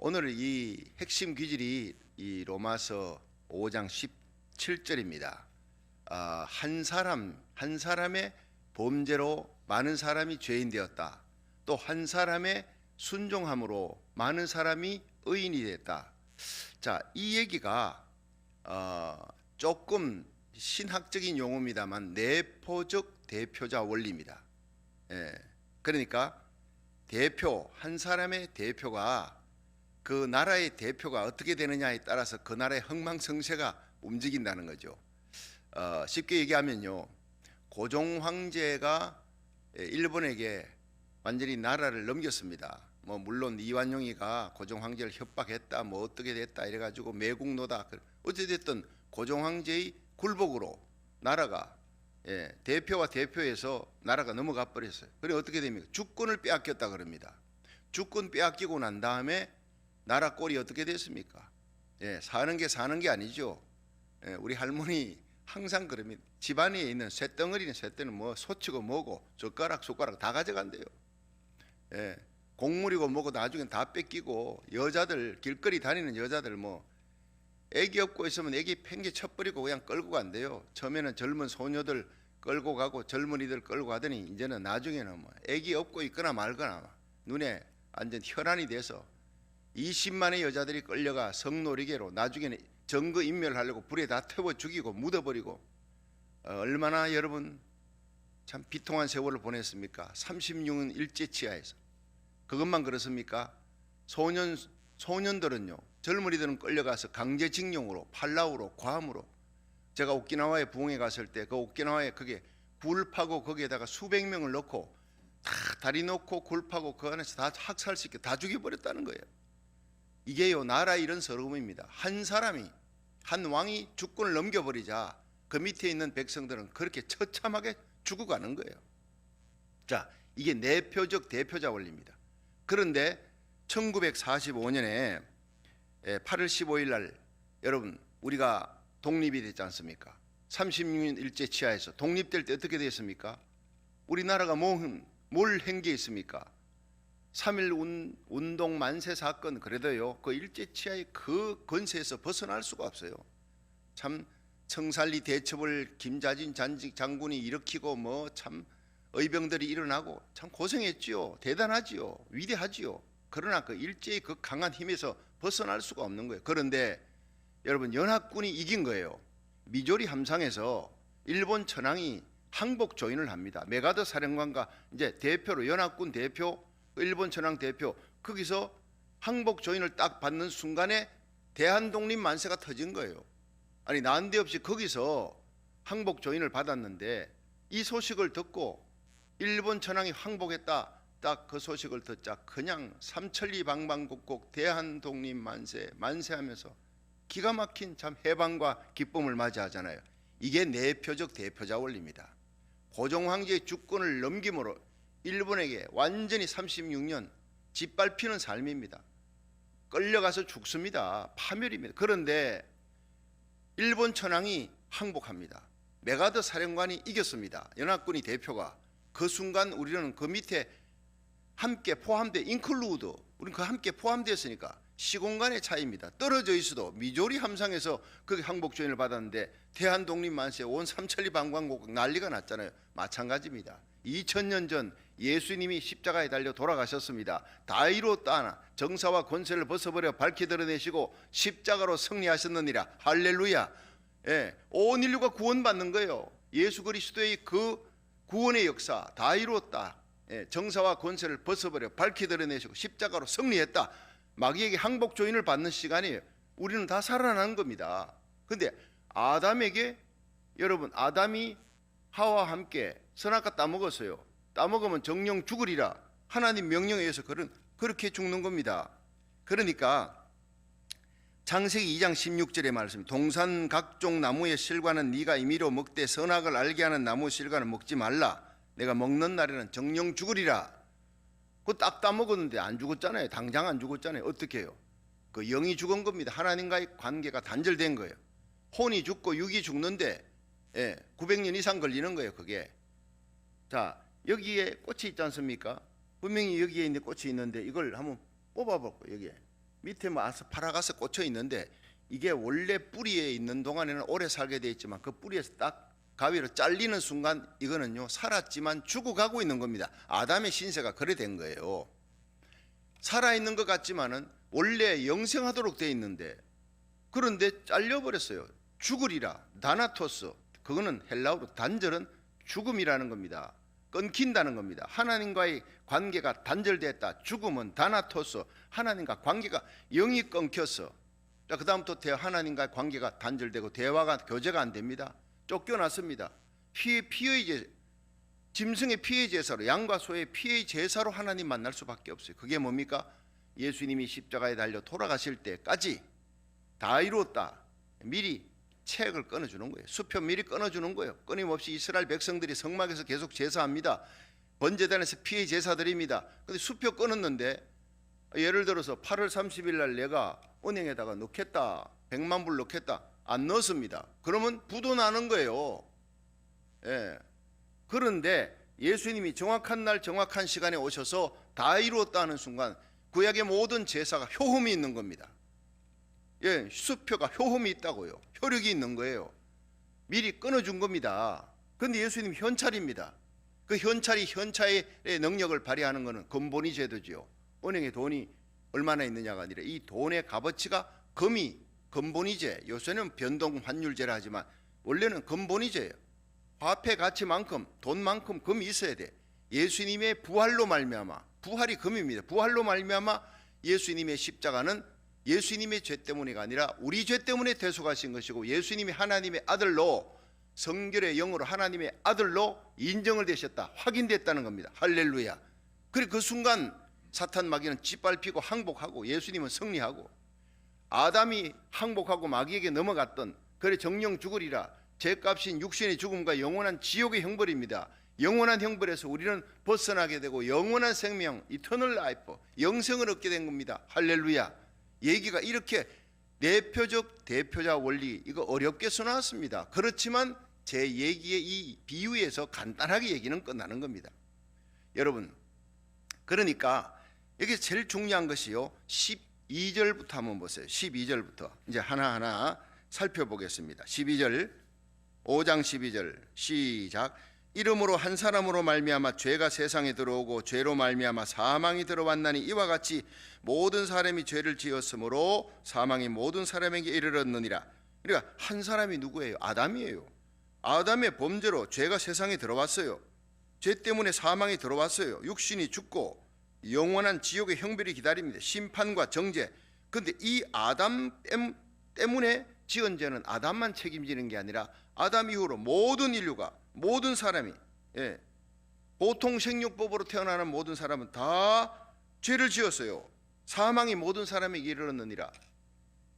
오늘 이 핵심 기질이 이 로마서 5장 17절입니다. 한 사람의 범죄로 많은 사람이 죄인 되었다. 또 한 사람의 순종함으로 많은 사람이 의인이 됐다. 자, 이 얘기가 조금 신학적인 용어입니다만 내포적 대표자 원리입니다. 그러니까 한 사람의 대표가 그 나라의 대표가 어떻게 되느냐에 따라서 그 나라의 흥망성쇠가 움직인다는 거죠. 쉽게 얘기하면요, 고종 황제가 일본에게 완전히 나라를 넘겼습니다. 뭐 물론 이완용이가 고종 황제를 협박했다, 뭐 어떻게 됐다 이래가지고 매국노다. 어찌 됐든 고종 황제의 굴복으로 나라가 대표와 대표에서 나라가 넘어가 버렸어요. 그래 어떻게 됩니까? 주권을 빼앗겼다 그럽니다. 주권 빼앗기고 난 다음에 나라 꼴이 어떻게 됐습니까? 사는 게 아니죠. 우리 할머니 항상 그럽니다. 집안에 있는 쇳덩어리는 뭐 소치고 뭐고 젓가락 다 가져간대요. 곡물이고 뭐고 나중엔 다 뺏기고, 여자들 길거리 다니는 여자들 뭐 애기 업고 있으면 애기 팽개 쳐버리고 그냥 끌고 간대요. 처음에는 젊은 소녀들 끌고 가고 젊은이들 끌고 가더니 이제는 나중에는 뭐 애기 업고 있거나 말거나 눈에 완전 혈안이 돼서 20만의 여자들이 끌려가 성노리개로 나중에는 정거 인멸하려고 불에 다 태워 죽이고 묻어버리고, 얼마나 여러분 참 비통한 세월을 보냈습니까? 36년 일제치하에서. 그것만 그렇습니까? 소년들은요, 젊은이들은 끌려가서 강제징용으로, 팔라우로, 괌으로. 제가 오키나와에 부흥회 갔을 때 그 오키나와에 그게 굴 파고 거기에다가 수백 명을 넣고 다 다리 놓고 굴 파고 그 안에서 다 학살시켜 다 죽여버렸다는 거예요. 이게요, 나라 이런 서러움입니다. 한 사람이, 한 왕이 주권을 넘겨버리자 그 밑에 있는 백성들은 그렇게 처참하게 죽어가는 거예요. 자, 이게 내표적 대표자 원리입니다. 그런데 1945년에 8월 15일 날 여러분 우리가 독립이 됐지 않습니까? 36년 일제치하에서 독립될 때 어떻게 됐습니까? 우리나라가 뭘 한 게 있습니까? 3.1 운동 만세 사건, 그래도요 그 일제치하의 그 권세에서 벗어날 수가 없어요. 참 청산리 대첩을 김자진 장군이 일으키고 뭐 참 의병들이 일어나고 참 고생했지요. 대단하지요. 위대하지요. 그러나 그 일제의 그 강한 힘에서 벗어날 수가 없는 거예요. 그런데 여러분, 연합군이 이긴 거예요. 미조리 함상에서 일본 천황이 항복 조인을 합니다. 메가더 사령관과 이제 대표로, 연합군 대표, 일본 천황 대표, 거기서 항복 조인을 딱 받는 순간에 대한독립 만세가 터진 거예요. 아니 난데없이 거기서 항복 조인을 받았는데 이 소식을 듣고 일본 천황이 항복했다, 딱 그 소식을 듣자 그냥 삼천리 방방곡곡 대한독립 만세하면서 기가 막힌 참 해방과 기쁨을 맞이하잖아요. 이게 내표적 대표자 원리입니다. 고종 황제의 주권을 넘김으로 일본에게 완전히 36년 짓밟히는 삶입니다. 끌려가서 죽습니다. 파멸입니다. 그런데 일본 천황이 항복합니다. 메가더 사령관이 이겼습니다. 연합군이 대표가. 그 순간 우리는 그 밑에 함께 포함돼, 인클루드, 우리는 그 함께 포함되었으니까 시공간의 차이입니다. 떨어져 있어도 미조리 함상에서 그 항복 조인을 받았는데 대한독립 만세 온 삼천리 방방곡곡 난리가 났잖아요. 마찬가지입니다. 2000년 전 예수님이 십자가에 달려 돌아가셨습니다. 다 이루었다. 정사와 권세를 벗어버려 밝히 드러내시고 십자가로 승리하셨느니라. 할렐루야. 온 인류가 구원받는 거예요. 예수 그리스도의 그 구원의 역사 다 이루었다. 정사와 권세를 벗어버려 밝히 드러내시고 십자가로 승리했다. 마귀에게 항복 조인을 받는 시간이에요. 우리는 다 살아나는 겁니다. 근데 아담에게, 여러분, 아담이 하와와 함께 선악과 따먹었어요. 따먹으면 정령 죽으리라. 하나님 명령에 의해서 그렇게 죽는 겁니다. 그러니까 창세기 2장 16절의 말씀, 동산 각종 나무의 실과는 네가 임의로 먹되 선악을 알게 하는 나무 실과는 먹지 말라. 내가 먹는 날에는 정령 죽으리라. 그거 딱 따먹었는데 안 죽었잖아요. 당장 안 죽었잖아요. 어떻게 해요? 그 영이 죽은 겁니다. 하나님과의 관계가 단절된 거예요. 혼이 죽고 육이 죽는데 900년 이상 걸리는 거예요. 그게. 자, 여기에 꽃이 있지 않습니까? 분명히 여기에 있는 꽃이 있는데 이걸 한번 뽑아볼까요? 여기에 밑에 뭐 아스파라가스 꽂혀 있는데 이게 원래 뿌리에 있는 동안에는 오래 살게 돼 있지만 그 뿌리에서 딱 가위로 잘리는 순간 이거는요 살았지만 죽어가고 있는 겁니다. 아담의 신세가 그래 된 거예요. 살아있는 것 같지만은 원래 영생하도록 돼 있는데 그런데 잘려버렸어요. 죽으리라. 다나토스. 그거는 헬라어로 단절은 죽음이라는 겁니다. 끊긴다는 겁니다. 하나님과의 관계가 단절됐다. 죽음은 다나토스. 하나님과 관계가 영이 끊겼어. 자, 그 다음부터 하나님과의 관계가 단절되고 대화가 교제가 안 됩니다. 쫓겨났습니다. 피의 제사, 짐승의 피의 제사로, 양과 소의 피의 제사로 하나님 만날 수밖에 없어요. 그게 뭡니까? 예수님이 십자가에 달려 돌아가실 때까지 다 이루었다. 미리 책을 끊어주는 거예요. 수표 미리 끊어주는 거예요. 끊임없이 이스라엘 백성들이 성막에서 계속 제사합니다. 번제단에서 피의 제사 드립니다. 근데 수표 끊었는데 예를 들어서 8월 30일 날 내가 은행에다가 넣겠다. 100만 불 넣겠다. 안 넣었습니다. 그러면 부도 나는 거예요. 예. 그런데 예수님이 정확한 날 정확한 시간에 오셔서 다 이루었다는 순간 구약의 모든 제사가 효험이 있는 겁니다. 예, 수표가 효험이 있다고요. 효력이 있는 거예요. 미리 끊어준 겁니다. 그런데 예수님 현찰입니다. 그 현찰의 능력을 발휘하는 것은 근본이 제도지요. 은행에 돈이 얼마나 있느냐가 아니라 이 돈의 값어치가 금이 근본이제. 요새는 변동 환율제라 하지만 원래는 근본이제예요. 화폐 가치만큼 돈만큼 금이 있어야 돼. 예수님의 부활로 말미암아, 부활이 금입니다. 부활로 말미암아 예수님의 십자가는 예수님의 죄 때문이가 아니라 우리 죄 때문에 대속하신 것이고 예수님이 하나님의 아들로 성결의 영으로 하나님의 아들로 인정을 되셨다. 확인됐다는 겁니다. 할렐루야. 그리고 그 순간 사탄 마귀는 짓밟히고 항복하고 예수님은 승리하고 아담이 항복하고 마귀에게 넘어갔던 그래 정령 죽으리라. 죄값인 육신의 죽음과 영원한 지옥의 형벌입니다. 영원한 형벌에서 우리는 벗어나게 되고 영원한 생명, 이터널 라이프, 영생을 얻게 된 겁니다. 할렐루야. 얘기가 이렇게 대표자 원리 이거 어렵게 써놨습니다. 그렇지만 제 얘기의 이 비유에서 간단하게 얘기는 끝나는 겁니다. 여러분, 그러니까 여기 제일 중요한 것이요 12절부터 한번 보세요. 12절부터 이제 하나하나 살펴보겠습니다. 12절 5장 12절 시작. 이름으로 한 사람으로 말미암아 죄가 세상에 들어오고 죄로 말미암아 사망이 들어왔나니 이와 같이 모든 사람이 죄를 지었으므로 사망이 모든 사람에게 이르렀느니라. 그러니까 한 사람이 누구예요? 아담이에요. 아담의 범죄로 죄가 세상에 들어왔어요. 죄 때문에 사망이 들어왔어요. 육신이 죽고 영원한 지옥의 형벌이 기다립니다. 심판과 정죄. 그런데 이 아담 때문에 지은 죄는 아담만 책임지는 게 아니라 아담 이후로 모든 인류가 모든 사람이 보통 생육법으로 태어나는 모든 사람은 다 죄를 지었어요. 사망이 모든 사람에게 이르렀느니라.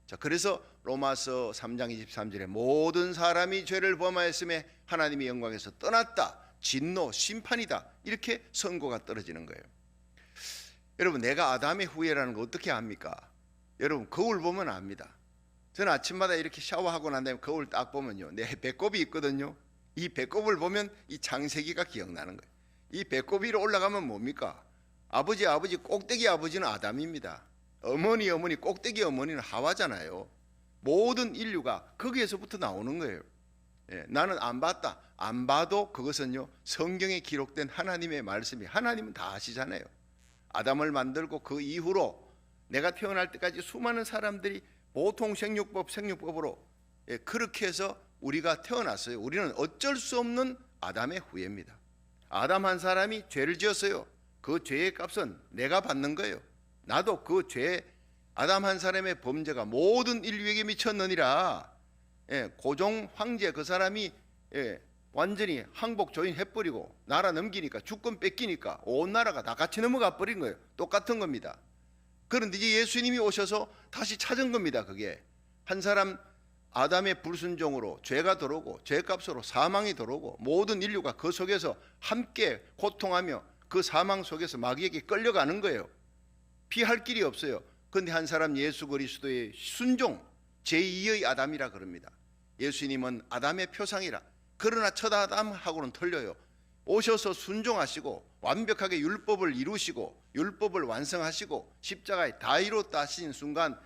자, 그래서 로마서 3장 23절에 모든 사람이 죄를 범하였음에 하나님의 영광에서 떠났다. 진노, 심판이다. 이렇게 선고가 떨어지는 거예요. 여러분, 내가 아담의 후예라는 거 어떻게 압니까? 여러분, 거울 보면 압니다. 저는 아침마다 이렇게 샤워하고 난 다음에 거울 딱 보면요, 내 배꼽이 있거든요. 이 배꼽을 보면 이 창세기가 기억나는 거예요. 이 배꼽 위로 올라가면 뭡니까? 아버지 꼭대기 아버지는 아담입니다. 어머니 꼭대기 어머니는 하와잖아요. 모든 인류가 거기에서부터 나오는 거예요. 나는 안 봤다. 안 봐도 그것은요 성경에 기록된 하나님의 말씀이, 하나님은 다 아시잖아요. 아담을 만들고 그 이후로 내가 태어날 때까지 수많은 사람들이 보통 생육법으로 그렇게 해서 우리가 태어났어요. 우리는 어쩔 수 없는 아담의 후예입니다. 아담 한 사람이 죄를 지었어요. 그 죄의 값은 내가 받는 거예요. 나도 그 죄, 아담 한 사람의 범죄가 모든 인류에게 미쳤느니라. 고종 황제 그 사람이 완전히 항복 조인해버리고 나라 넘기니까, 주권 뺏기니까 온 나라가 다 같이 넘어가 버린 거예요. 똑같은 겁니다. 그런데 이제 예수님이 오셔서 다시 찾은 겁니다. 그게 한 사람 아담의 불순종으로 죄가 들어오고 죄값으로 사망이 들어오고 모든 인류가 그 속에서 함께 고통하며 그 사망 속에서 마귀에게 끌려가는 거예요. 피할 길이 없어요. 그런데 한 사람 예수 그리스도의 순종, 제2의 아담이라 그럽니다. 예수님은 아담의 표상이라. 그러나 첫 아담하고는 틀려요. 오셔서 순종하시고 완벽하게 율법을 이루시고 율법을 완성하시고 십자가에 다 이뤘다 하신 순간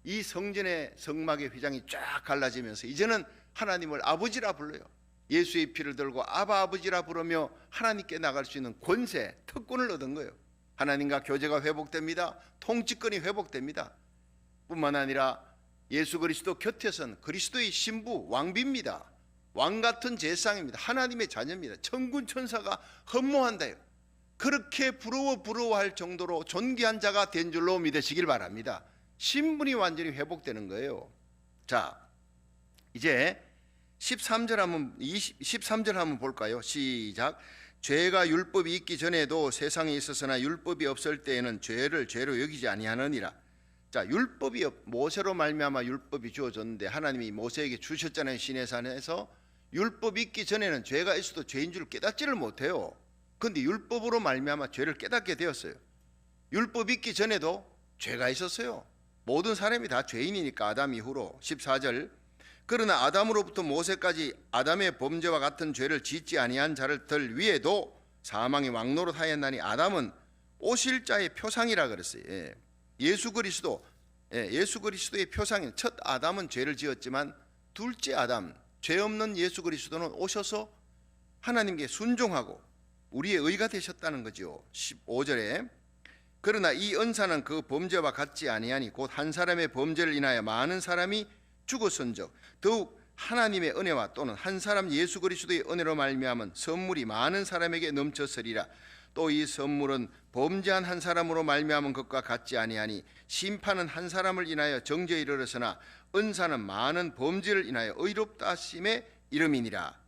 이 성전의 성막의 휘장이 쫙 갈라지면서 이제는 하나님을 아버지라 불러요. 예수의 피를 들고 아바 아버지라 부르며 하나님께 나갈 수 있는 권세, 특권을 얻은 거예요. 하나님과 교제가 회복됩니다. 통치권이 회복됩니다. 뿐만 아니라 예수 그리스도 곁에선 그리스도의 신부 왕비입니다. 왕 같은 제사장입니다. 하나님의 자녀입니다. 천군 천사가 헌모한다요. 그렇게 부러워할 정도로 존귀한 자가 된 줄로 믿으시길 바랍니다. 신분이 완전히 회복되는 거예요. 자, 이제 13절 한번 볼까요? 시작. 죄가 율법이 있기 전에도 세상에 있었으나 율법이 없을 때에는 죄를 죄로 여기지 아니하느니라. 자, 율법이 모세로 말미암아 율법이 주어졌는데 하나님이 모세에게 주셨잖아요. 시내산에서. 율법이 있기 전에는 죄가 있어도 죄인 줄 깨닫지를 못해요. 그런데 율법으로 말미암아 죄를 깨닫게 되었어요. 율법이 있기 전에도 죄가 있었어요. 모든 사람이 다 죄인이니까 아담 이후로. 14절. 그러나 아담으로부터 모세까지 아담의 범죄와 같은 죄를 짓지 아니한 자들 위에도 사망이 왕노릇하였나니 아담은 오실 자의 표상이라 그랬어요. 예수 그리스도의 표상인 첫 아담은 죄를 지었지만 둘째 아담, 죄 없는 예수 그리스도는 오셔서 하나님께 순종하고 우리의 의가 되셨다는 거죠. 15절에 그러나 이 은사는 그 범죄와 같지 아니하니 곧 한 사람의 범죄를 인하여 많은 사람이 죽었은즉 더욱 하나님의 은혜와 또는 한 사람 예수 그리스도의 은혜로 말미암은 선물이 많은 사람에게 넘쳤으리라. 또 이 선물은 범죄한 한 사람으로 말미암은 것과 같지 아니하니 심판은 한 사람을 인하여 정죄에 이르렀으나 은사는 많은 범죄를 인하여 의롭다 하심의 이름이니라.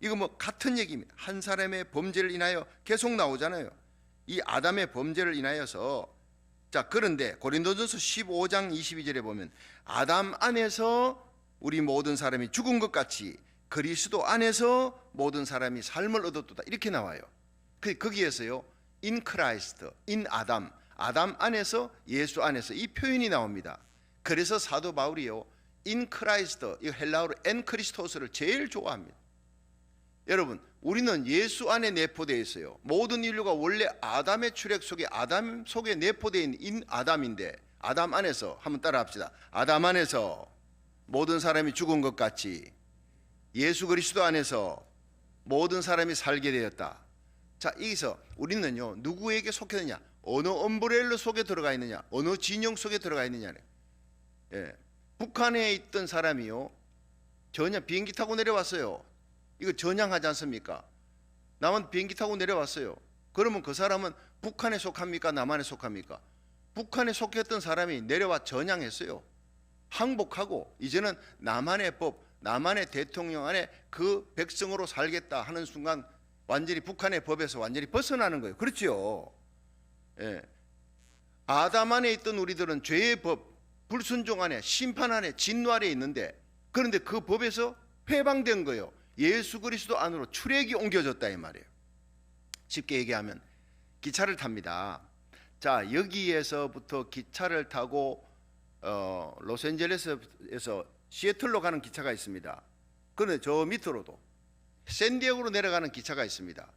이거 뭐 같은 얘기입니다. 한 사람의 범죄를 인하여 계속 나오잖아요. 이 아담의 범죄를 인하여서. 자, 그런데 고린도전서 15장 22절에 보면 아담 안에서 우리 모든 사람이 죽은 것 같이 그리스도 안에서 모든 사람이 삶을 얻었도다 이렇게 나와요. 거기에서요 in Christ, in 아담, 아담 안에서 예수 안에서 이 표현이 나옵니다. 그래서 사도 바울이요 in Christ, 이 헬라어로 en 크리스토스를 제일 좋아합니다. 여러분, 우리는 예수 안에 내포되어 있어요. 모든 인류가 원래 아담의 출애굽 속에 아담 속에 내포되어 있는 아담인데 아담 안에서 한번 따라 합시다. 아담 안에서 모든 사람이 죽은 것 같이 예수 그리스도 안에서 모든 사람이 살게 되었다. 자, 여기서 우리는요 누구에게 속했느냐, 어느 엄브렐러 속에 들어가 있느냐, 어느 진영 속에 들어가 있느냐래. 북한에 있던 사람이요 전혀 비행기 타고 내려왔어요. 이거 전향하지 않습니까? 남한 비행기 타고 내려왔어요. 그러면 그 사람은 북한에 속합니까? 남한에 속합니까? 북한에 속했던 사람이 내려와 전향했어요. 항복하고 이제는 남한의 법, 남한의 대통령 안에 그 백성으로 살겠다 하는 순간 완전히 북한의 법에서 완전히 벗어나는 거예요. 그렇죠? 아담 안에 있던 우리들은 죄의 법, 불순종 안에, 심판 안에, 진노 아래에 있는데 그런데 그 법에서 해방된 거예요. 예수 그리스도 안으로 출애굽이 옮겨졌다 이 말이에요. 쉽게 얘기하면 기차를 탑니다. 자, 여기에서부터 기차를 타고 로스앤젤레스에서 시애틀로 가는 기차가 있습니다. 그런데 저 밑으로도 샌디에고로 내려가는 기차가 있습니다.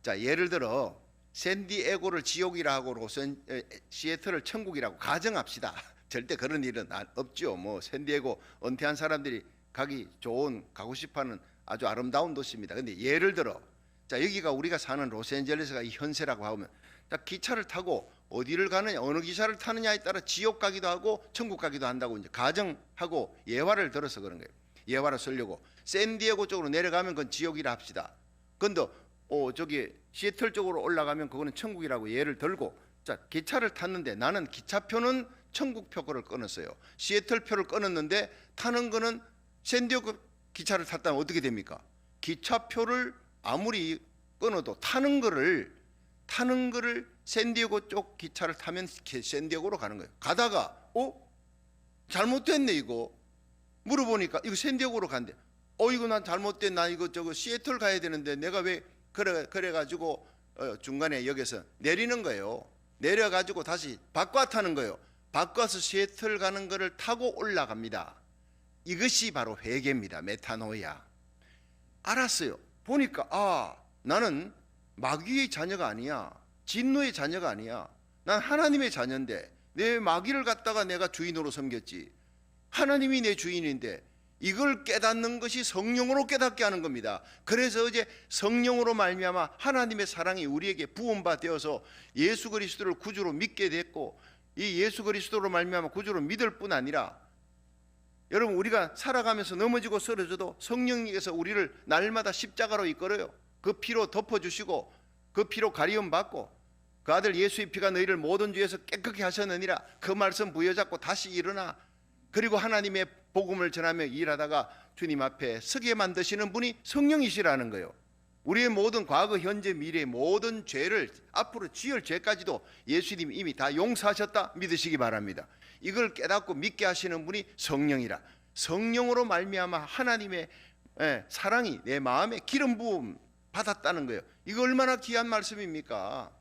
자, 예를 들어 샌디에고를 지옥이라 하고 시애틀을 천국이라고 가정합시다. 절대 그런 일은 없죠. 뭐 샌디에고 은퇴한 사람들이 가고 싶어하는 아주 아름다운 도시입니다. 근데 예를 들어 자, 여기가 우리가 사는 로스앤젤레스가 이 현세라고 하면 자, 기차를 타고 어디를 가느냐, 어느 기차를 타느냐에 따라 지옥 가기도 하고 천국 가기도 한다고 이제 가정하고 예화를 들어서 그런 거예요. 예화를 쓰려고 샌디에고 쪽으로 내려가면 그건 지옥이라 합시다. 근데 저기 시애틀 쪽으로 올라가면 그거는 천국이라고 예를 들고 자, 기차를 탔는데 나는 기차표는 천국 표를 끊었어요. 시애틀 표를 끊었는데 타는 거는 샌디에고 기차를 탔다면 어떻게 됩니까? 기차표를 아무리 끊어도 타는 거를 샌디에고 쪽 기차를 타면 샌디에고로 가는 거예요. 가다가 잘못됐네 이거. 물어보니까 이거 샌디에고로 간대. 이거 난 잘못된, 나 이거 저거 시애틀 가야 되는데 내가 왜 그래가지고 중간에 여기서 내리는 거예요. 내려가지고 다시 바꿔 타는 거예요. 바꿔서 시애틀 가는 거를 타고 올라갑니다. 이것이 바로 회개입니다. 메타노이아. 알았어요. 보니까 나는 마귀의 자녀가 아니야. 진노의 자녀가 아니야. 난 하나님의 자녀인데 내 마귀를 갖다가 내가 주인으로 섬겼지. 하나님이 내 주인인데 이걸 깨닫는 것이 성령으로 깨닫게 하는 겁니다. 그래서 이제 성령으로 말미암아 하나님의 사랑이 우리에게 부음바 되어서 예수 그리스도를 구주로 믿게 됐고, 이 예수 그리스도로 말미암아 구주로 믿을 뿐 아니라, 여러분 우리가 살아가면서 넘어지고 쓰러져도 성령님께서 우리를 날마다 십자가로 이끌어요. 그 피로 덮어주시고 그 피로 가리움 받고 그 아들 예수의 피가 너희를 모든 죄에서 깨끗게 하셨느니라, 그 말씀 부여잡고 다시 일어나 그리고 하나님의 복음을 전하며 일하다가 주님 앞에 서게 만드시는 분이 성령이시라는 거예요. 우리의 모든 과거 현재 미래의 모든 죄를 앞으로 지을 죄까지도 예수님이 이미 다 용서하셨다 믿으시기 바랍니다. 이걸 깨닫고 믿게 하시는 분이 성령이라. 성령으로 말미암아 하나님의 사랑이 내 마음에 기름 부음 받았다는 거예요. 이거 얼마나 귀한 말씀입니까?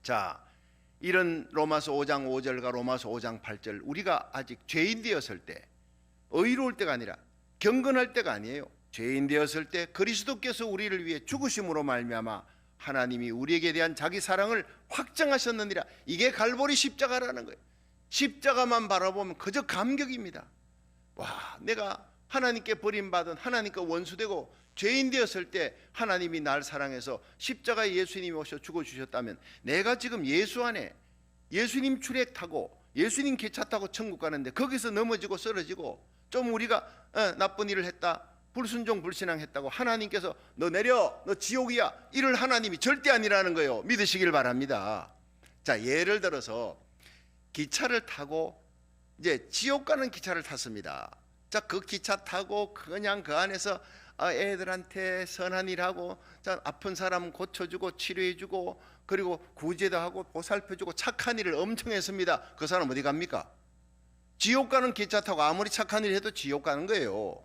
자, 이런 로마서 5장 5절과 로마서 5장 8절, 우리가 아직 죄인 되었을 때, 의로울 때가 아니라 경건할 때가 아니에요. 죄인 되었을 때 그리스도께서 우리를 위해 죽으심으로 말미암아 하나님이 우리에게 대한 자기 사랑을 확정하셨느니라. 이게 갈보리 십자가라는 거예요. 십자가만 바라보면 그저 감격입니다. 와, 내가 하나님께 버림받은, 하나님께 원수되고 죄인 되었을 때 하나님이 날 사랑해서 십자가에 예수님이 오셔 죽어주셨다면, 내가 지금 예수 안에 예수님 추랙 타고 예수님 기차 타고 천국 가는데 거기서 넘어지고 쓰러지고 좀 우리가 나쁜 일을 했다, 불순종 불신앙했다고 하나님께서 너 내려, 너 지옥이야, 이럴 하나님이 절대 아니라는 거예요. 믿으시길 바랍니다. 자, 예를 들어서 기차를 타고 이제 지옥 가는 기차를 탔습니다. 자, 그 기차 타고 그냥 그 안에서 애들한테 선한 일하고, 자, 아픈 사람 고쳐주고 치료해주고 그리고 구제도 하고 보살펴주고 착한 일을 엄청 했습니다. 그 사람 어디 갑니까? 지옥 가는 기차 타고 아무리 착한 일 해도 지옥 가는 거예요.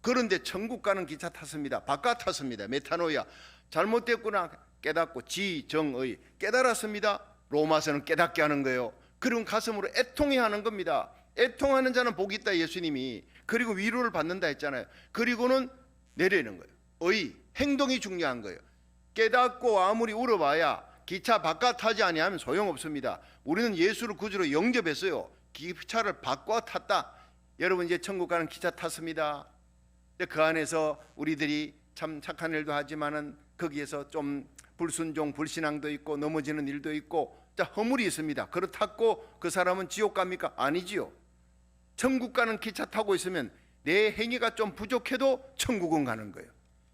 그런데 천국 가는 기차 탔습니다. 바깥 탔습니다. 메타노이아, 잘못됐구나 깨닫고 지정의 깨달았습니다. 로마서는 깨닫게 하는 거예요. 그리고 가슴으로 애통해 하는 겁니다. 애통하는 자는 복이 있다 예수님이. 그리고 위로를 받는다 했잖아요. 그리고는 내리는 거예요. 의, 행동이 중요한 거예요. 깨닫고 아무리 울어봐야 기차 바깥 타지 아니하면 소용없습니다. 우리는 예수를 구주로 영접했어요. 기차를 바꿔 탔다. 여러분 이제 천국 가는 기차 탔습니다. 그 안에서 우리들이 참 착한 일도 하지만은 거기에서 좀 불순종 불신앙도 있고 넘어지는 일도 있고, 자, 허물이 있습니다. 그렇다고 그 사람은 지옥 갑니까? 아니지요. 천국 가는 기차 타고 있으면 내 행위가 좀 부족해도 천국은 가는 거예요.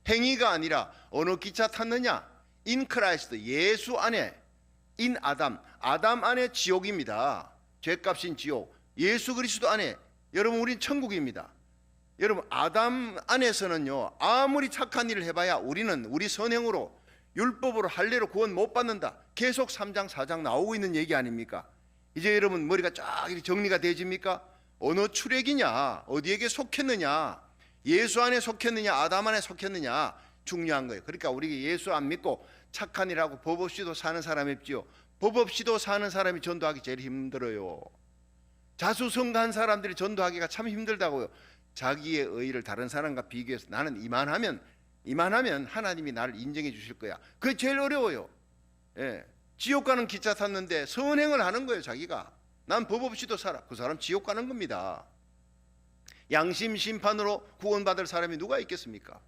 행위가 아니라 어느 기차 탔느냐? 인 크라이스트, 예수 안에, 인 아담, 아담 안에 지옥입니다. 죄값인 지옥. 예수 그리스도 안에 여러분 우린 천국입니다. 여러분 아담 안에서는요, 아무리 착한 일을 해봐야 우리는 우리 선행으로 율법으로 할례로 구원 못 받는다. 계속 3장 4장 나오고 있는 얘기 아닙니까? 이제 여러분 머리가 쫙 이렇게 정리가 되집니까? 어느 출애기냐, 어디에게 속했느냐, 예수 안에 속했느냐, 아담 안에 속했느냐 중요한 거예요. 그러니까 우리 예수 안 믿고 착한 일하고 법 없이도 사는 사람이 있지요. 법 없이도 사는 사람이 전도하기 제일 힘들어요. 자수성가한 사람들이 전도하기가 참 힘들다고요. 자기의 의의를 다른 사람과 비교해서 나는 이만하면 하나님이 나를 인정해 주실 거야. 그게 제일 어려워요. 예. 지옥 가는 기차 탔는데 선행을 하는 거예요. 자기가 난 법 없이도 살아. 그 사람 지옥 가는 겁니다. 양심 심판으로 구원받을 사람이 누가 있겠습니까?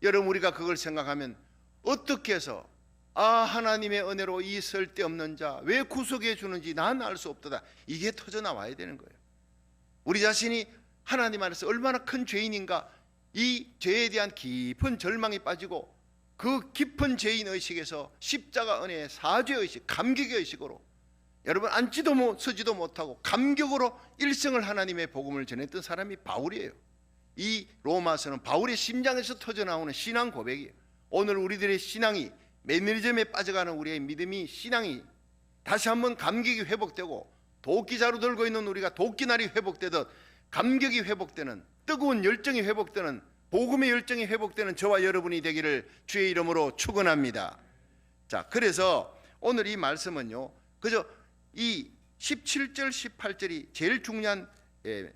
여러분 우리가 그걸 생각하면 어떻게 해서 하나님의 은혜로 이 쓸데없는 자 왜 구속해 주는지 난 알 수 없도다. 이게 터져 나와야 되는 거예요. 우리 자신이 하나님 안에서 얼마나 큰 죄인인가, 이 죄에 대한 깊은 절망이 빠지고 그 깊은 죄인 의식에서 십자가 은혜의 사죄 의식, 감격의 의식으로 여러분 앉지도 서지도 못하고 감격으로 일생을 하나님의 복음을 전했던 사람이 바울이에요. 이 로마서는 바울의 심장에서 터져나오는 신앙 고백이에요. 오늘 우리들의 신앙이 매너리즘에 빠져가는 우리의 믿음이, 신앙이 다시 한번 감격이 회복되고 도끼자루 들고 있는 우리가 도끼날이 회복되듯 감격이 회복되는, 뜨거운 열정이 회복되는, 복음의 열정이 회복되는 저와 여러분이 되기를 주의 이름으로 축원합니다. 자, 그래서 오늘 이 말씀은요, 그저 이 17절 18절이 제일 중요한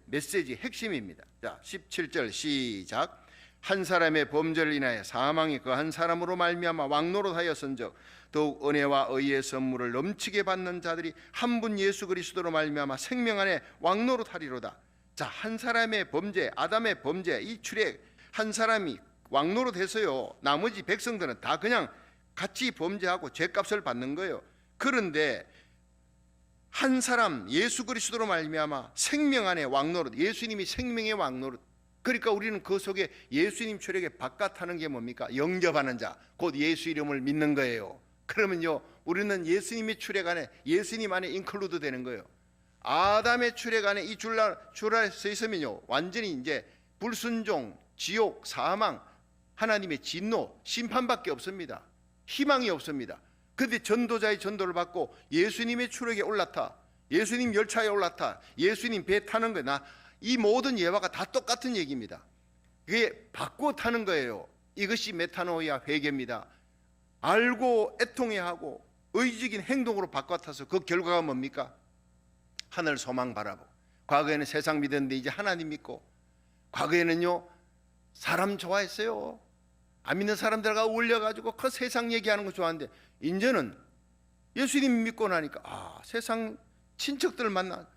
메시지 핵심입니다. 자, 17절 시작. 한 사람의 범죄를 인하여 사망이 그 한 사람으로 말미암아 왕노릇하였은즉 더욱 은혜와 의의 선물을 넘치게 받는 자들이 한 분 예수 그리스도로 말미암아 생명 안에 왕노릇하리로다. 자, 한 사람의 범죄, 아담의 범죄, 이 출애 한 사람이 왕노릇해서요, 나머지 백성들은 다 그냥 같이 범죄하고 죄값을 받는 거예요. 그런데 한 사람 예수 그리스도로 말미암아 생명 안에 왕노릇, 예수님이 생명의 왕노릇. 그러니까 우리는 그 속에 예수님 출애굽에 바깥하는 게 뭡니까? 영접하는 자, 곧 예수 이름을 믿는 거예요. 그러면요, 우리는 예수님의 출애굽 안에, 예수님 안에 인클루드 되는 거예요. 아담의 출애굽 안에 이 줄에 서 있으면요, 완전히 이제 불순종, 지옥, 사망, 하나님의 진노, 심판밖에 없습니다. 희망이 없습니다. 그런데 전도자의 전도를 받고 예수님의 출애굽에 올라타, 예수님 열차에 올라타, 예수님 배 타는 거나 이 모든 예화가 다 똑같은 얘기입니다. 그게 바꿔 타는 거예요. 이것이 메타노이아 회개입니다. 알고 애통해야 하고 의지적인 행동으로 바꿔 타서 그 결과가 뭡니까? 하늘 소망 바라보고. 과거에는 세상 믿었는데 이제 하나님 믿고, 과거에는요 사람 좋아했어요. 안 믿는 사람들과 어울려가지고 그 세상 얘기하는 거 좋아하는데 이제는 예수님 믿고 나니까 세상 친척들 만나,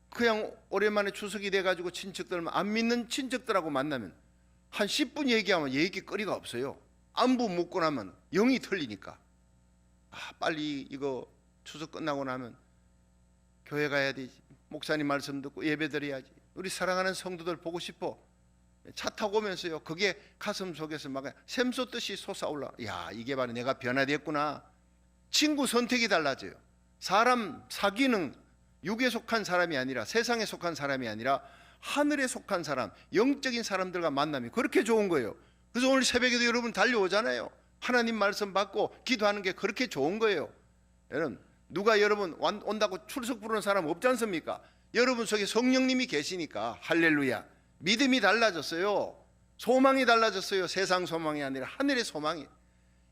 그냥 오랜만에 추석이 돼가지고 친척들, 안 믿는 친척들하고 만나면 한 10분 얘기하면 얘기거리가 없어요. 안부 묻고 나면 영이 털리니까 빨리 이거 추석 끝나고 나면 교회 가야 되지, 목사님 말씀 듣고 예배 드려야지, 우리 사랑하는 성도들 보고 싶어. 차 타고 오면서요, 그게 가슴 속에서 막 샘솟듯이 솟아올라. 야, 이게 바로 내가 변화됐구나. 친구 선택이 달라져요. 사람 사귀는 육에 속한 사람이 아니라, 세상에 속한 사람이 아니라 하늘에 속한 사람, 영적인 사람들과 만나면 그렇게 좋은 거예요. 그래서 오늘 새벽에도 여러분 달려오잖아요. 하나님 말씀 받고 기도하는 게 그렇게 좋은 거예요. 여러분, 누가 여러분 온다고 출석 부르는 사람 없지 않습니까? 여러분 속에 성령님이 계시니까 할렐루야, 믿음이 달라졌어요. 소망이 달라졌어요. 세상 소망이 아니라 하늘의 소망이.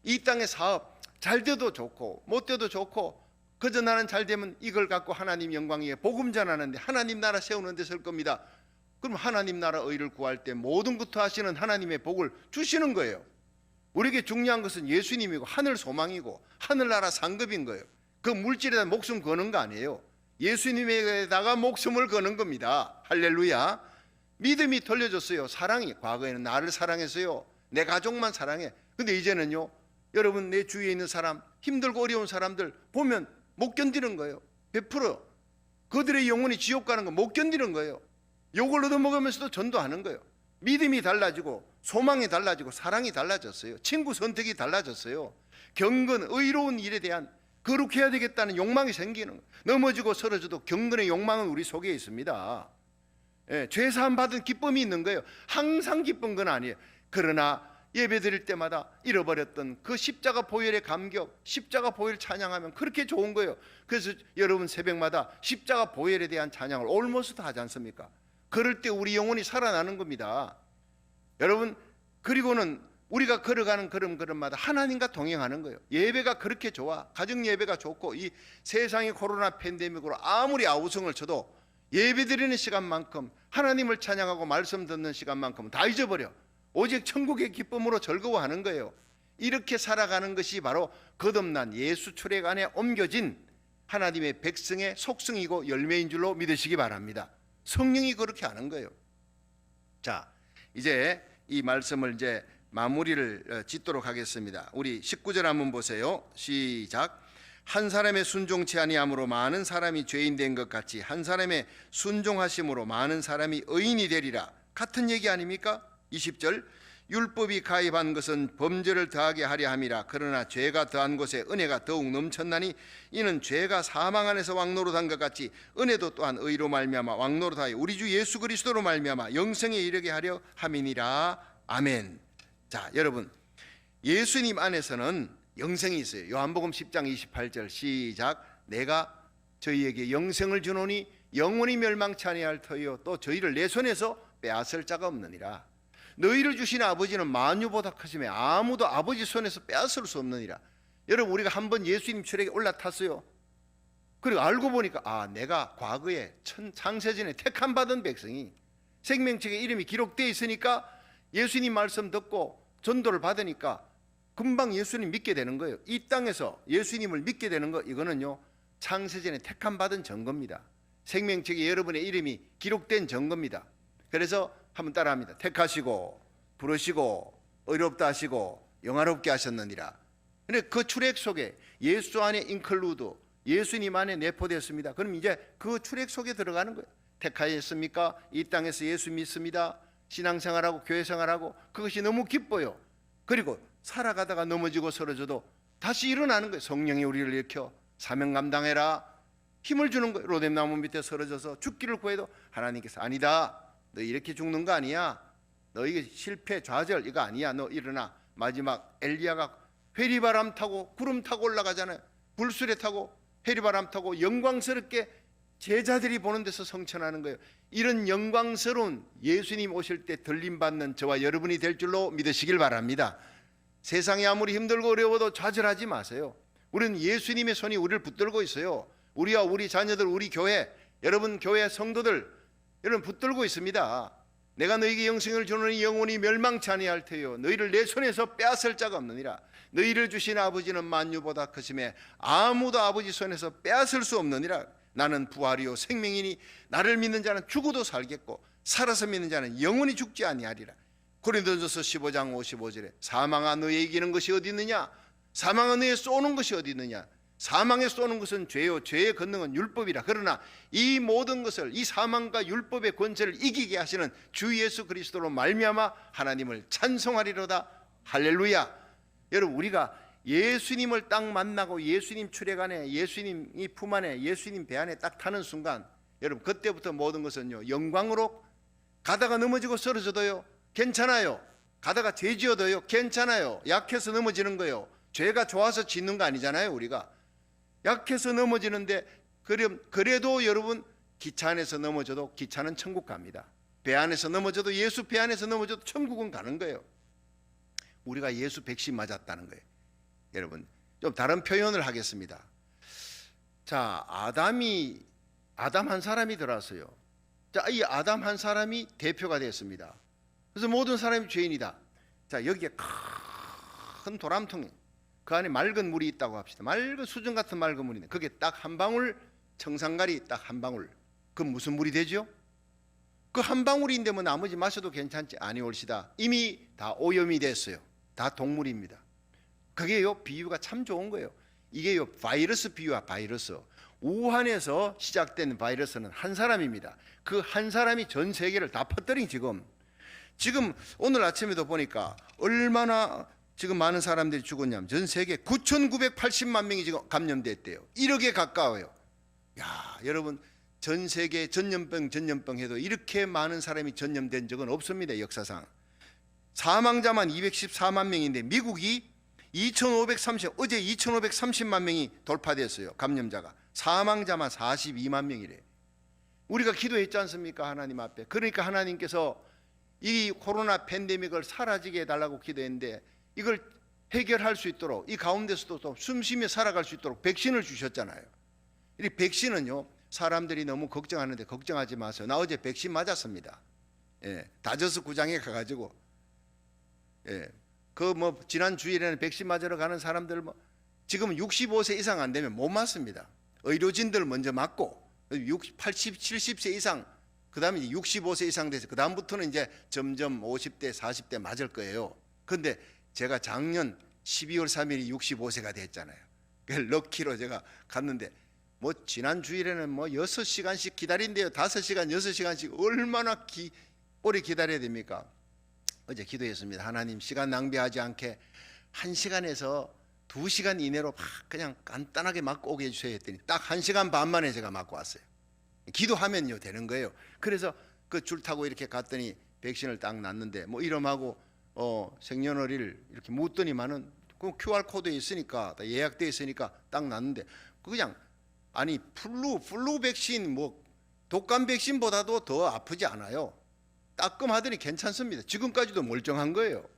이 땅의 사업 잘 돼도 좋고 못 돼도 좋고, 그저 나는 잘 되면 이걸 갖고 하나님 영광 위에 복음 전하는데 하나님 나라 세우는 데 쓸 겁니다. 그럼 하나님 나라 의를 구할 때 모든 것도 하시는 하나님의 복을 주시는 거예요. 우리에게 중요한 것은 예수님이고 하늘 소망이고 하늘나라 상급인 거예요. 그 물질에다 목숨 거는 거 아니에요. 예수님에다가 목숨을 거는 겁니다. 할렐루야. 믿음이 돌려졌어요. 사랑이, 과거에는 나를 사랑했어요. 내 가족만 사랑해. 근데 이제는요, 여러분 내 주위에 있는 사람, 힘들고 어려운 사람들 보면 못 견디는 거예요. 100% 그들의 영혼이 지옥 가는 거 못 견디는 거예요. 욕을 얻어먹으면서도 전도하는 거예요. 믿음이 달라지고 소망이 달라지고 사랑이 달라졌어요. 친구 선택이 달라졌어요. 경건, 의로운 일에 대한 거룩해야 되겠다는 욕망이 생기는 거예요. 넘어지고 쓰러져도 경건의 욕망은 우리 속에 있습니다. 죄사함 받은 기쁨이 있는 거예요. 항상 기쁜 건 아니에요. 그러나 예배 드릴 때마다 잃어버렸던 그 십자가 보혈의 감격, 십자가 보혈 찬양하면 그렇게 좋은 거예요. 그래서 여러분 새벽마다 십자가 보혈에 대한 찬양을 올모스트 하지 않습니까? 그럴 때 우리 영혼이 살아나는 겁니다. 여러분, 그리고는 우리가 걸어가는 걸음걸음마다 하나님과 동행하는 거예요. 예배가 그렇게 좋아. 가정 예배가 좋고, 이 세상의 코로나 팬데믹으로 아무리 아우성을 쳐도 예배 드리는 시간만큼, 하나님을 찬양하고 말씀 듣는 시간만큼은 다 잊어버려. 오직 천국의 기쁨으로 즐거워하는 거예요. 이렇게 살아가는 것이 바로 거듭난 예수 출애굽 안에 옮겨진 하나님의 백성의 속성이고 열매인 줄로 믿으시기 바랍니다. 성령이 그렇게 하는 거예요. 자, 이제 이 말씀을 이제 마무리를 짓도록 하겠습니다. 우리 19절 한번 보세요. 시작. 한 사람의 순종치 아니함으로 많은 사람이 죄인 된 것 같이 한 사람의 순종하심으로 많은 사람이 의인이 되리라. 같은 얘기 아닙니까? 20절. 율법이 가입한 것은 범죄를 더하게 하려 함이라. 그러나 죄가 더한 곳에 은혜가 더욱 넘쳤나니 이는 죄가 사망 안에서 왕노릇한 것 같이 은혜도 또한 의로 말미암아 왕노릇하여 우리 주 예수 그리스도로 말미암아 영생에 이르게 하려 함이니라. 아멘. 자, 여러분, 예수님 안에서는 영생이 있어요. 요한복음 10장 28절 시작. 내가 저희에게 영생을 주노니 영원히 멸망치 아니할 터이요 또 저희를 내 손에서 빼앗을 자가 없느니라. 너희를 주신 아버지는 만유보다 크심에 아무도 아버지 손에서 빼앗을 수 없느니라. 여러분, 우리가 한번 예수님 출애굽에 올라탔어요. 그리고 알고 보니까 내가 과거에 창세전에 택함 받은 백성이 생명책에 이름이 기록되어 있으니까 예수님 말씀 듣고 전도를 받으니까 금방 예수님 믿게 되는 거예요. 이 땅에서 예수님을 믿게 되는 거, 이거는요 창세전에 택함 받은 증거입니다. 생명책에 여러분의 이름이 기록된 증거입니다. 그래서 한번 따라합니다. 택하시고 부르시고 의롭다 하시고 영화롭게 하셨느니라. 근데 그 출애굽 속에 예수 안에 인클루드, 예수님 안에 내포되었습니다. 그럼 이제 그 출애굽 속에 들어가는 거예요. 택하였습니까? 이 땅에서 예수 믿습니다. 신앙생활하고 교회생활하고 그것이 너무 기뻐요. 그리고 살아가다가 넘어지고 쓰러져도 다시 일어나는 거예요. 성령이 우리를 일으켜 사명 감당해라 힘을 주는 거예요. 로뎀나무 밑에 쓰러져서 죽기를 구해도 하나님께서 아니다, 너 이렇게 죽는 거 아니야, 너 이게 실패 좌절 이거 아니야, 너 일어나. 마지막 엘리야가 회리바람 타고 구름 타고 올라가잖아요. 불수레 타고 회리바람 타고 영광스럽게 제자들이 보는 데서 성천하는 거예요. 이런 영광스러운 예수님 오실 때 들림받는 저와 여러분이 될 줄로 믿으시길 바랍니다. 세상이 아무리 힘들고 어려워도 좌절하지 마세요. 우리는 예수님의 손이 우리를 붙들고 있어요. 우리와 우리 자녀들, 우리 교회, 여러분 교회 성도들, 여러분 붙들고 있습니다. 내가 너희에게 영생을 주노니 영원히 멸망치 아니할 테요 너희를 내 손에서 빼앗을 자가 없느니라. 너희를 주신 아버지는 만유보다 크심에 아무도 아버지 손에서 빼앗을 수 없느니라. 나는 부활이요 생명이니 나를 믿는 자는 죽어도 살겠고 살아서 믿는 자는 영원히 죽지 아니하리라. 고린도전서 15장 55절에 사망아 너에 이기는 것이 어디 있느냐, 사망아 너에 쏘는 것이 어디 있느냐. 사망에 쏘는 것은 죄요 죄의 권능은 율법이라. 그러나 이 모든 것을, 이 사망과 율법의 권세를 이기게 하시는 주 예수 그리스도로 말미암아 하나님을 찬송하리로다. 할렐루야. 여러분 우리가 예수님을 딱 만나고 예수님 출애굽 안에, 예수님 이 품 안에, 예수님 배 안에 딱 타는 순간, 여러분 그때부터 모든 것은요 영광으로, 가다가 넘어지고 쓰러져도요 괜찮아요. 가다가 죄 지어도요 괜찮아요. 약해서 넘어지는 거예요. 죄가 좋아서 짓는 거 아니잖아요. 우리가 약해서 넘어지는데, 그래도 여러분 기차 안에서 넘어져도 기차는 천국 갑니다. 배 안에서 넘어져도, 예수 배 안에서 넘어져도 천국은 가는 거예요. 우리가 예수 백신 맞았다는 거예요. 여러분 좀 다른 표현을 하겠습니다. 자, 아담 한 사람이 들어왔어요. 자, 이 아담 한 사람이 대표가 됐습니다. 그래서 모든 사람이 죄인이다. 자, 여기에 큰 도람통, 그 안에 맑은 물이 있다고 합시다. 맑은 수정 같은 맑은 물인데 그게 딱 한 방울, 청산가리 딱 한 방울. 그 무슨 물이 되죠? 그 한 방울인데 뭐 나머지 마셔도 괜찮지 아니올시다. 이미 다 오염이 됐어요. 다 동물입니다. 그게요 비유가 참 좋은 거예요. 이게요 바이러스 비유와 바이러스. 우한에서 시작된 바이러스는 한 사람입니다. 그 한 사람이 전 세계를 다 퍼뜨린 지금 오늘 아침에도 보니까 얼마나 지금 많은 사람들이 죽었냐면 전 세계 9,980만 명이 지금 감염됐대요. 1억에 가까워요. 야, 여러분 전 세계 전염병 해도 이렇게 많은 사람이 전염된 적은 없습니다. 역사상. 사망자만 214만 명인데 미국이 어제 2,530만 명이 돌파됐어요. 감염자가. 사망자만 42만 명이래. 우리가 기도했지 않습니까? 하나님 앞에. 그러니까 하나님께서 이 코로나 팬데믹을 사라지게 해달라고 기도했는데 이걸 해결할 수 있도록, 이 가운데서도 또 숨쉬며 살아갈 수 있도록 백신을 주셨잖아요. 이 백신은요 사람들이 너무 걱정하는데 걱정하지 마세요. 나 어제 백신 맞았습니다. 예, 다저스 구장에 가가지고 그 뭐 지난 주일에는 백신 맞으러 가는 사람들 뭐 지금은 65세 이상 안 되면 못 맞습니다. 의료진들 먼저 맞고 80, 70세 이상, 그 다음에 65세 이상 돼서 그 다음부터는 이제 점점 50대 40대 맞을 거예요. 근데 제가 작년 12월 3일이 65세가 됐잖아요. 럭키로 제가 갔는데 뭐 지난 주일에는 뭐 6시간씩 기다린대요. 5시간 6시간씩 얼마나 오래 기다려야 됩니까? 어제 기도했습니다. 하나님 시간 낭비하지 않게 1시간에서 2시간 이내로 막 그냥 간단하게 맞고 오게 해주셔야 했더니 딱 1시간 반 만에 제가 맞고 왔어요. 기도하면요 되는 거예요. 그래서 그 줄 타고 이렇게 갔더니 백신을 딱 놨는데 뭐 이름하고 생년월일 이렇게 묻더니만은 그 QR코드에 있으니까 예약돼 있으니까 딱 놨는데 그냥 아니 플루 백신 뭐 독감 백신보다도 더 아프지 않아요. 따끔하더니 괜찮습니다. 지금까지도 멀쩡한 거예요.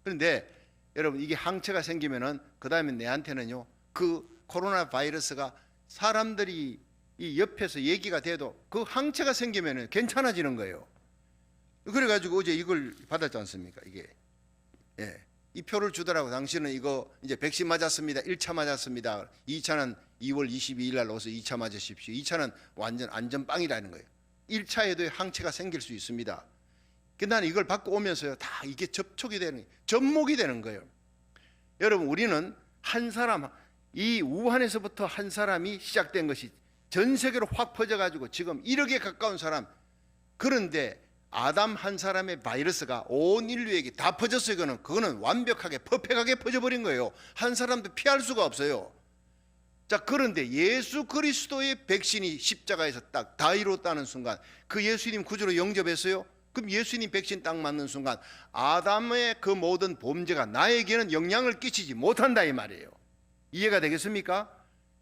그런데 여러분 이게 항체가 생기면은 그 다음에 내한테는요 그 코로나 바이러스가 사람들이 이 옆에서 얘기가 돼도 그 항체가 생기면은 괜찮아지는 거예요. 그래가지고 어제 이걸 받았지 않습니까? 이게 이 표를 주더라고. 당신은 이거 이제 백신 맞았습니다. 1차 맞았습니다. 2차는 2월 22일 날 오서 2차 맞으십시오. 2차는 완전 안전빵이라는 거예요. 1차에도 항체가 생길 수 있습니다. 나는 이걸 받고 오면서요, 다 이게 접촉이 되는 거예요. 접목이 되는 거예요. 여러분, 우리는 한 사람, 이 우한에서부터 한 사람이 시작된 것이 전 세계로 확 퍼져가지고 지금 1억에 가까운 사람, 그런데 아담 한 사람의 바이러스가 온 인류에게 다 퍼졌어요. 그거는 완벽하게 퍼펙하게 퍼져버린 거예요. 한 사람도 피할 수가 없어요. 자, 그런데 예수 그리스도의 백신이 십자가에서 딱 다 이뤘다는 순간, 그 예수님 구주로 영접했어요. 그럼 예수님 백신 딱 맞는 순간 아담의 그 모든 범죄가 나에게는 영향을 끼치지 못한다 이 말이에요. 이해가 되겠습니까?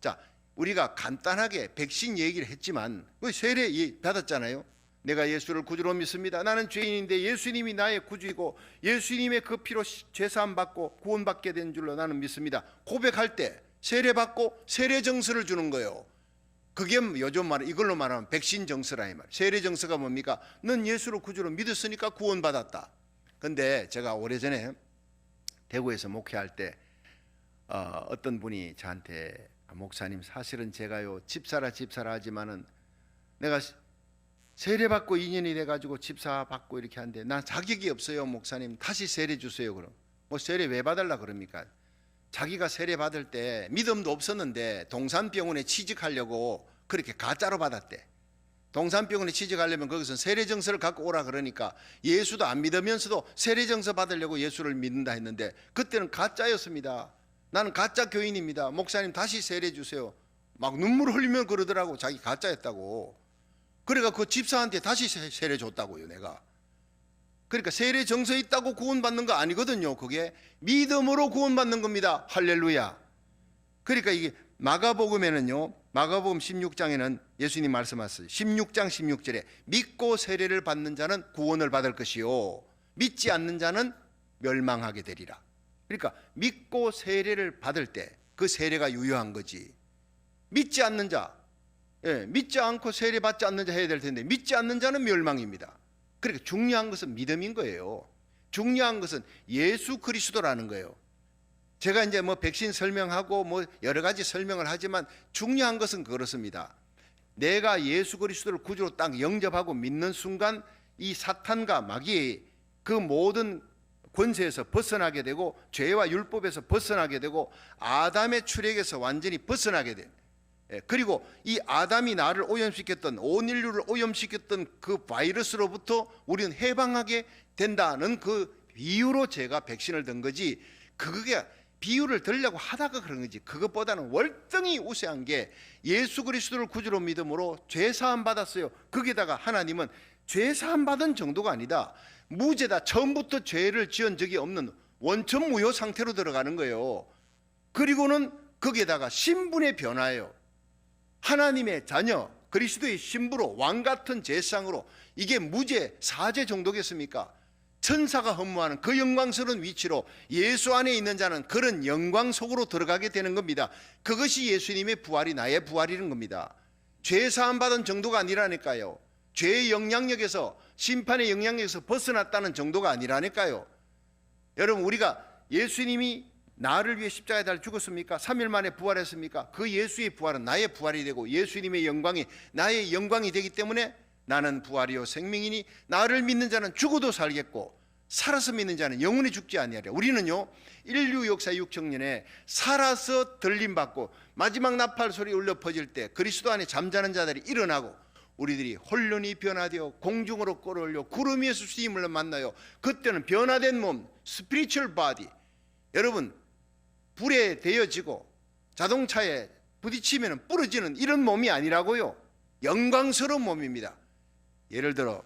자, 우리가 간단하게 백신 얘기를 했지만 세례 받았잖아요. 내가 예수를 구주로 믿습니다. 나는 죄인인데 예수님이 나의 구주이고 예수님의 그 피로 죄사함 받고 구원받게 된 줄로 나는 믿습니다. 고백할 때 세례 받고 세례 정서를 주는 거예요. 그게 요즘 이걸로 말하면 백신 정서라 이 말. 세례 정서가 뭡니까? 넌 예수를 구주로 믿었으니까 구원받았다. 근데 제가 오래전에 대구에서 목회할 때 어떤 분이 저한테 목사님, 사실은 제가요 집사라 하지만은 내가 세례 받고 2년이 돼가지고 집사 받고 이렇게 하는데 난 자격이 없어요 목사님, 다시 세례 주세요. 그럼 뭐 세례 왜 받으려 그럽니까? 자기가 세례 받을 때 믿음도 없었는데 동산병원에 취직하려고 그렇게 가짜로 받았대. 동산병원에 취직하려면 거기서 세례정서를 갖고 오라 그러니까 예수도 안 믿으면서도 세례정서 받으려고 예수를 믿는다 했는데 그때는 가짜였습니다. 나는 가짜 교인입니다. 목사님 다시 세례 주세요. 막 눈물 흘리면 그러더라고. 자기 가짜였다고. 그러니까 그 집사한테 다시 세례 줬다고요 내가. 그러니까 세례 정서 있다고 구원받는 거 아니거든요. 그게 믿음으로 구원받는 겁니다. 할렐루야. 그러니까 이게 마가복음에는요, 마가복음 16장에는 예수님 말씀하셨어요. 16장 16절에 믿고 세례를 받는 자는 구원을 받을 것이요 믿지 않는 자는 멸망하게 되리라. 그러니까 믿고 세례를 받을 때 그 세례가 유효한 거지. 믿지 않는 자, 믿지 않고 세례 받지 않는 자 해야 될 텐데 믿지 않는 자는 멸망입니다. 그러니까 중요한 것은 믿음인 거예요. 중요한 것은 예수 그리스도라는 거예요. 제가 이제 뭐 백신 설명하고 뭐 여러 가지 설명을 하지만 중요한 것은 그렇습니다. 내가 예수 그리스도를 구주로 딱 영접하고 믿는 순간 이 사탄과 마귀의 그 모든 권세에서 벗어나게 되고 죄와 율법에서 벗어나게 되고 아담의 출애굽에서 완전히 벗어나게 됩니다. 그리고 이 아담이 나를 오염시켰던, 온 인류를 오염시켰던 그 바이러스로부터 우리는 해방하게 된다는 그 비유로 제가 백신을 든 거지, 그게 비유를 들려고 하다가 그런 거지. 그것보다는 월등히 우세한 게 예수 그리스도를 구주로 믿음으로 죄사함 받았어요. 거기다가 하나님은 죄사함 받은 정도가 아니다. 무죄다. 처음부터 죄를 지은 적이 없는 원천 무효 상태로 들어가는 거예요. 그리고는 거기에다가 신분의 변화예요. 하나님의 자녀, 그리스도의 신부로 왕같은 제사장으로, 이게 무죄 사죄 정도겠습니까? 천사가 허무하는 그 영광스러운 위치로 예수 안에 있는 자는 그런 영광 속으로 들어가게 되는 겁니다. 그것이 예수님의 부활이 나의 부활이라는 겁니다. 죄 사함 받은 정도가 아니라니까요. 죄의 영향력에서, 심판의 영향력에서 벗어났다는 정도가 아니라니까요. 여러분, 우리가 예수님이 나를 위해 십자가에 달려 죽었습니까? 3일 만에 부활했습니까? 그 예수의 부활은 나의 부활이 되고 예수님의 영광이 나의 영광이 되기 때문에 나는 부활이요 생명이니 나를 믿는 자는 죽어도 살겠고 살아서 믿는 자는 영원히 죽지 아니하리라. 우리는요, 인류 역사 6천년에 살아서 들림받고 마지막 나팔 소리 울려 퍼질 때 그리스도 안에 잠자는 자들이 일어나고 우리들이 혼련이 변화되어 공중으로 끌어올려 구름 위에서 주님을 만나요. 그때는 변화된 몸, 스피리추얼 바디, 여러분 불에 데여지고 자동차에 부딪히면 부러지는 이런 몸이 아니라고요. 영광스러운 몸입니다. 예를 들어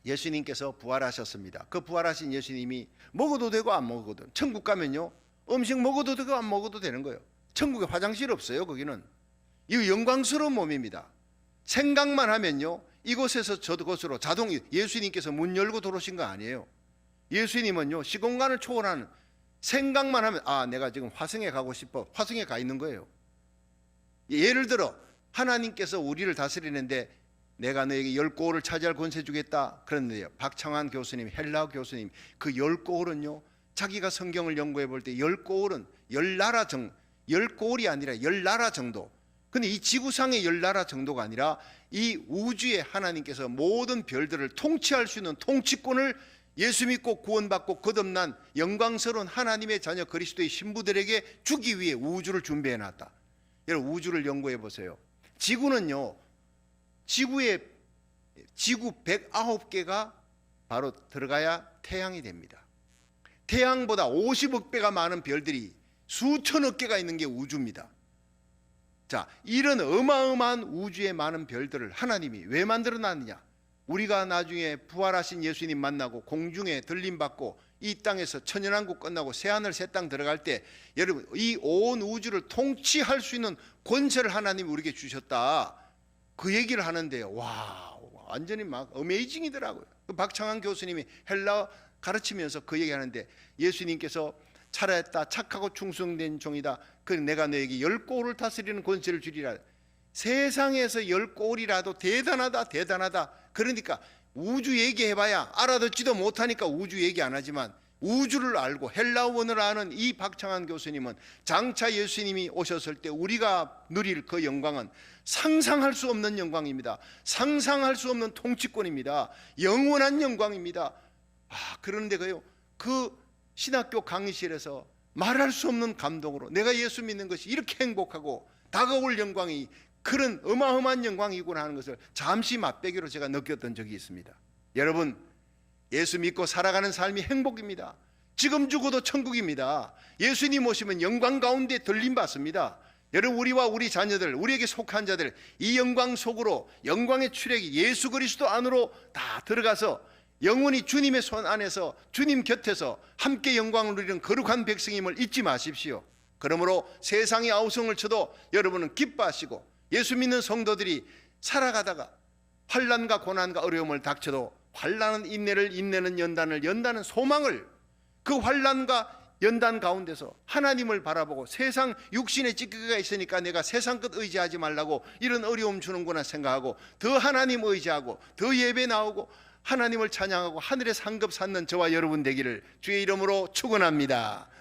예수님께서 부활하셨습니다. 그 부활하신 예수님이 먹어도 되고 안 먹어도 되고, 천국 가면요 음식 먹어도 되고 안 먹어도 되는 거예요. 천국에 화장실 없어요. 거기는. 이 영광스러운 몸입니다. 생각만 하면요 이곳에서 저곳으로 자동이, 예수님께서 문 열고 들어오신 거 아니에요. 예수님은요 시공간을 초월하는, 생각만 하면 아 내가 지금 화성에 가고 싶어, 화성에 가 있는 거예요. 예를 들어 하나님께서 우리를 다스리는데 내가 너에게 10고을을 차지할 권세 주겠다. 그런데요, 박창환 교수님, 헬라 교수님, 그 10고을은요, 자기가 성경을 연구해 볼 때 10고을은 10고을이 아니라 10나라 정도. 근데 이 지구상의 10나라 정도가 아니라 이 우주의 하나님께서 모든 별들을 통치할 수 있는 통치권을 예수 믿고 구원받고 거듭난 영광스러운 하나님의 자녀 그리스도의 신부들에게 주기 위해 우주를 준비해 놨다. 여러분, 우주를 연구해 보세요. 지구는요, 지구 109개가 바로 들어가야 태양이 됩니다. 태양보다 50억 배가 많은 별들이 수천억 개가 있는 게 우주입니다. 자, 이런 어마어마한 우주의 많은 별들을 하나님이 왜 만들어 놨느냐? 우리가 나중에 부활하신 예수님 만나고 공중에 들림받고 이 땅에서 천연왕국 끝나고 새하늘 새 땅 들어갈 때, 여러분, 이 온 우주를 통치할 수 있는 권세를 하나님이 우리에게 주셨다. 그 얘기를 하는데요, 와, 완전히 막 어메이징이더라고요. 박창환 교수님이 헬라 가르치면서 그 얘기하는데, 예수님께서 살아있다 착하고 충성된 종이다. 그 내가 너에게 10고을을 다스리는 권세를 주리라. 세상에서 10고을이라도 대단하다. 그러니까 우주 얘기해봐야 알아듣지도 못하니까 우주 얘기 안 하지만, 우주를 알고 헬라원을 아는 이 박창환 교수님은 장차 예수님이 오셨을 때 우리가 누릴 그 영광은 상상할 수 없는 영광입니다. 상상할 수 없는 통치권입니다. 영원한 영광입니다. 그런데 그 신학교 강의실에서 말할 수 없는 감동으로 내가 예수 믿는 것이 이렇게 행복하고 다가올 영광이 그런 어마어마한 영광이구나 하는 것을 잠시 맛배기로 제가 느꼈던 적이 있습니다. 여러분, 예수 믿고 살아가는 삶이 행복입니다. 지금 죽어도 천국입니다. 예수님 오시면 영광 가운데 들림받습니다. 여러분, 우리와 우리 자녀들, 우리에게 속한 자들, 이 영광 속으로, 영광의 출애기 예수 그리스도 안으로 다 들어가서 영원히 주님의 손 안에서, 주님 곁에서 함께 영광을 누리는 거룩한 백성임을 잊지 마십시오. 그러므로 세상이 아우성을 쳐도 여러분은 기뻐하시고, 예수 믿는 성도들이 살아가다가 환난과 고난과 어려움을 닥쳐도 환난은 인내를, 인내는 연단을, 연단은 소망을, 그 환난과 연단 가운데서 하나님을 바라보고, 세상 육신의 찌꺼기가 있으니까 내가 세상 것 의지하지 말라고 이런 어려움 주는구나 생각하고 더 하나님 의지하고 더 예배 나오고 하나님을 찬양하고 하늘의 상급 쌓는 저와 여러분 되기를 주의 이름으로 축원합니다.